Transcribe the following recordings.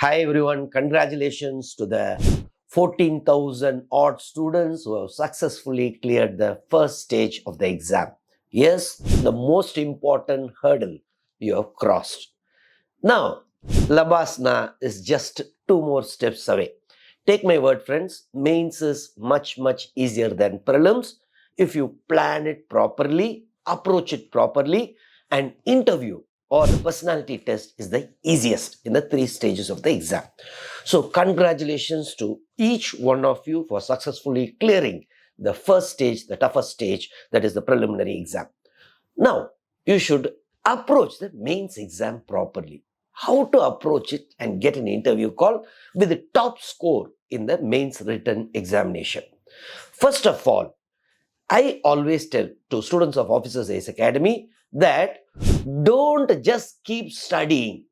Hi everyone, congratulations to the 14,000 odd students who have successfully cleared the first stage of the exam. Yes, the most important hurdle you have crossed. Now, Labasna is just two more steps away. Take my word, friends, mains is much easier than prelims if you plan it properly, approach it properly, and interview or the personality test is the easiest in the three stages of the exam. So, congratulations to each one of you for successfully clearing the first stage, the toughest stage, that is the preliminary exam. Now, you should approach the mains exam properly. How to approach it and get an interview call with the top score in the mains written examination. First of all, I always tell to students of Officers IAS Academy that don't just keep studying.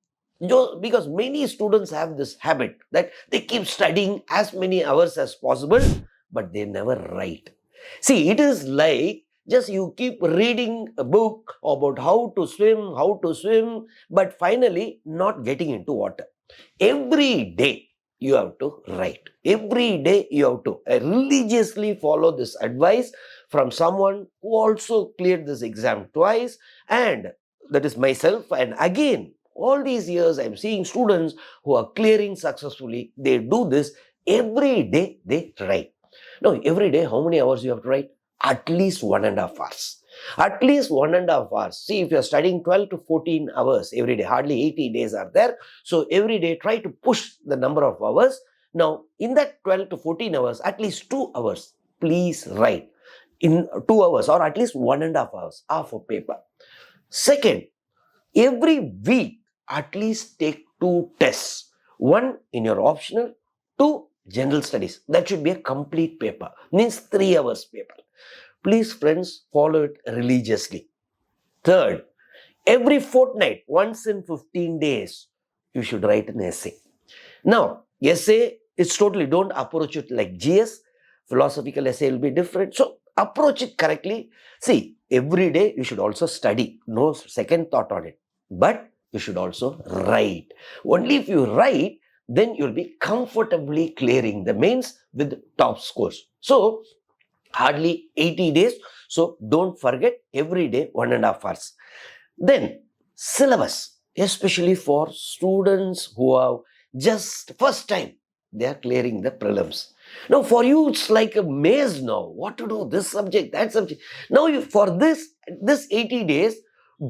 Because many students have this habit that they keep studying as many hours as possible, but they never write. See, it is like just you keep reading a book about how to swim, but finally not getting into water. Every day you have to write. Every day you have to religiously follow this advice from someone who also cleared this exam twice, and that is myself. And again, all these years I'm seeing students who are clearing successfully. They do this every day, they write. Now, every day, how many hours you have to write? At least 1.5 hours. At least 1.5 hours. See, if you're studying 12 to 14 hours every day, hardly 80 days are there. So every day, try to push the number of hours. Now, in that 12 to 14 hours, at least 2 hours, please write. In 2 hours or at least 1.5 hours, half a paper. Second, every week, at least take 2 tests. One in your optional, two general studies. That should be a complete paper. Means 3 hours paper. Please, friends, follow it religiously. Third, every fortnight, once in 15 days, you should write an essay. Now, essay is totally, don't approach it like GS. Philosophical essay will be different. So, approach it correctly. See, every day you should also study. No second thought on it. But you should also write. Only if you write, then you'll be comfortably clearing the mains with top scores. So, hardly 80 days. So, don't forget every day 1.5 hours. Then, syllabus, especially for students who have just first time they are clearing the prelims. Now, for you, it's like a maze now. What to do? This subject, that subject. Now, for this 80 days,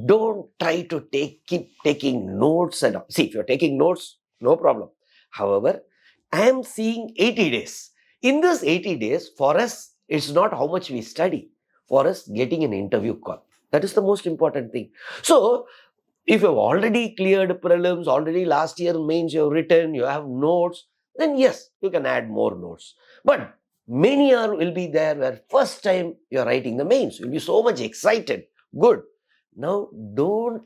don't try to keep taking notes and all. See, if you're taking notes, no problem. However, I am seeing 80 days. In this 80 days, for us, it's not how much we study. For us, getting an interview call. That is the most important thing. So, if you have already cleared prelims, already last year mains you have written, you have notes, then yes, you can add more notes. But many will be there where first time you are writing the mains, you'll be so much excited. Good. Now, don't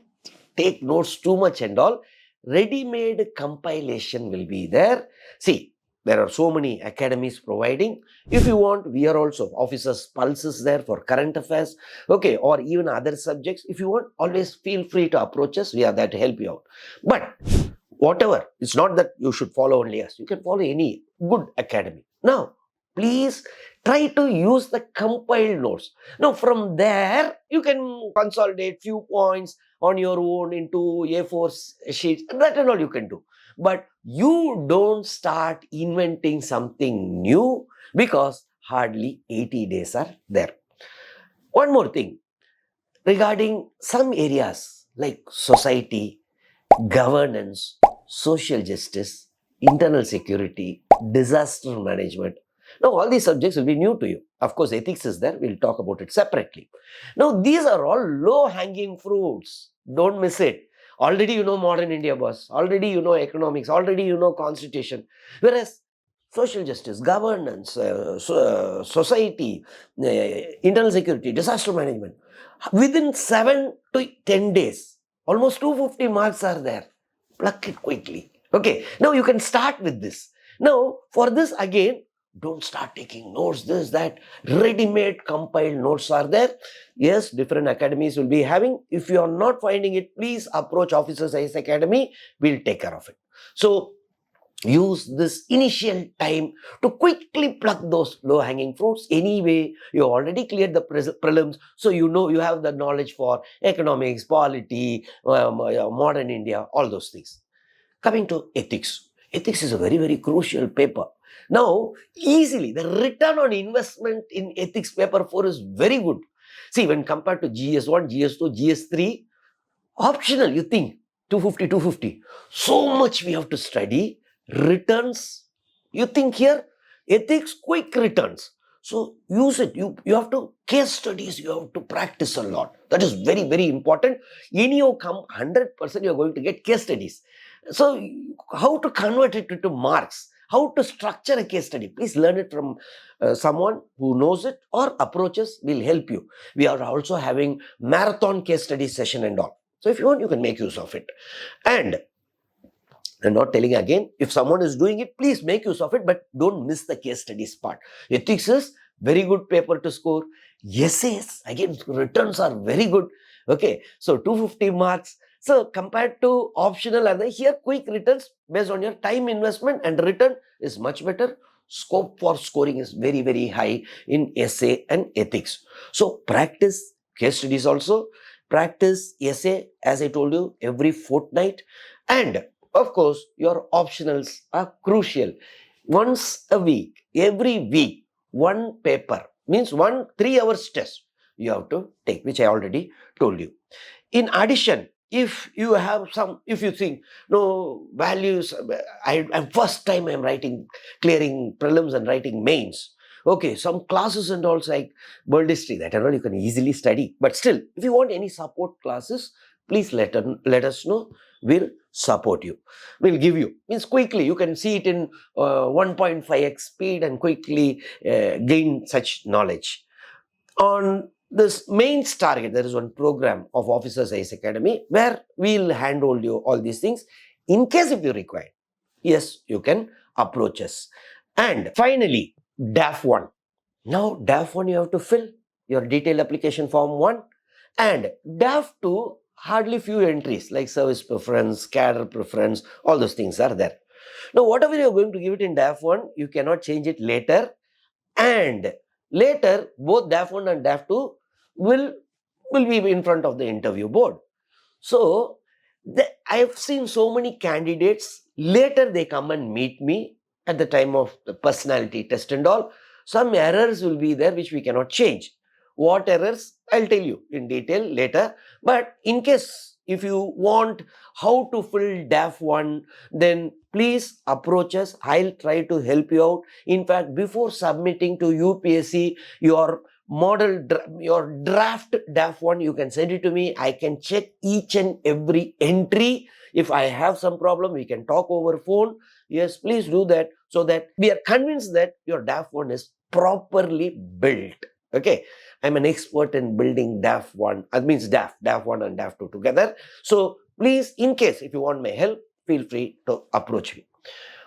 take notes too much and all. Ready-made compilation will be there. See, there are so many academies providing. If you want, we are also officers' pulses there for current affairs, okay, or even other subjects. If you want, always feel free to approach us. We are there to help you out. But whatever, it's not that you should follow only us. You can follow any good academy. Now, please try to use the compiled notes. Now, from there, you can consolidate few points on your own into A4 sheets. That and all you can do. But you don't start inventing something new because hardly 80 days are there. One more thing regarding some areas like society, governance, social justice, internal security, disaster management. Now, all these subjects will be new to you. Of course, ethics is there. We'll talk about it separately. Now, these are all low-hanging fruits. Don't miss it. Already you know modern India, boss. Already you know economics. Already you know constitution. Whereas social justice, governance, society, internal security, disaster management, within 7 to 10 days, almost 250 marks are there. Pluck it quickly. Okay, now you can start with this. Now, for this again, don't start taking notes, this, that. Ready-made compiled notes are there. Yes, different academies will be having. If you are not finding it, please approach Officers IAS Academy. We'll take care of it. So, Use this initial time to quickly pluck those low-hanging fruits. Anyway, you already cleared the prelims, so you know you have the knowledge for economics, polity, modern India, all those things. Coming to ethics. Ethics is a very, very crucial paper. Now, easily, the return on investment in ethics paper 4 is very good. See, when compared to GS1, GS2, GS3, optional, you think, 250, 250. So much we have to study. Returns, you think here, ethics, quick returns. So use it. You have to case studies, you have to practice a lot. That is very, very important. In your come 100% you are going to get case studies. So how to convert it into marks? How to structure a case study? Please learn it from someone who knows it, or approaches will help you. We are also having marathon case study session and all. So if you want, you can make use of it. And I'm not telling again, if someone is doing it, please make use of it, but don't miss the case studies part. Ethics is very good paper to score. Essays, again, returns are very good. Okay, so 250 marks. So compared to optional, and here quick returns based on your time investment and return is much better. Scope for scoring is very, very high in essay and ethics. So practice case studies also. Practice essay, as I told you, every fortnight. And of course, your optionals are crucial. Once a week, every week, one paper, means 3 hours test you have to take, which I already told you. In addition, if you have if you think, no, values, I'm first time I'm clearing prelims and writing mains. Okay, some classes and also like world history, that and all you can easily study. But still, if you want any support classes, please let us know. We'll support you. We'll give you. Means quickly, you can see it in 1.5x speed and quickly gain such knowledge. On this mains target, there is one program of Officers IAS Academy where we'll handhold you all these things. In case if you require, yes, you can approach us. And finally, DAF 1. Now, DAF 1 you have to fill your detailed application form 1, and DAF 2, hardly few entries like service preference, cadre preference, all those things are there. Now, whatever you are going to give it in DAF 1, you cannot change it later, and later both DAF 1 and DAF 2 will be in front of the interview board. So, I have seen so many candidates, later they come and meet me at the time of the personality test and all. Some errors will be there which we cannot change. What errors? I'll tell you in detail later. But in case if you want how to fill DAF 1, then please approach us. I'll try to help you out. In fact, before submitting to UPSC, your draft DAF 1, you can send it to me. I can check each and every entry. If I have some problem, we can talk over phone. Yes, please do that, so that we are convinced that your DAF 1 is properly built. Okay, I'm an expert in building DAF 1. That means DAF 1 and DAF 2 together. So please, in case if you want my help, feel free to approach me.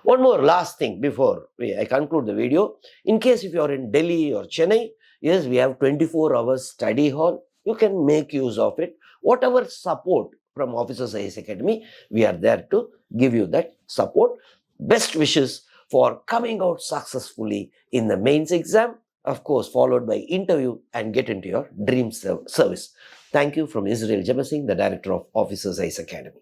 One more last thing before I conclude the video. In case if you are in Delhi or Chennai, yes, we have 24 hours study hall. You can make use of it. Whatever support from Officers IAS Academy, we are there to give you that support. Best wishes for coming out successfully in the mains exam, of course, followed by interview and get into your dream service. Thank you from Israel Jebasingh, the Director of Officers IAS Academy.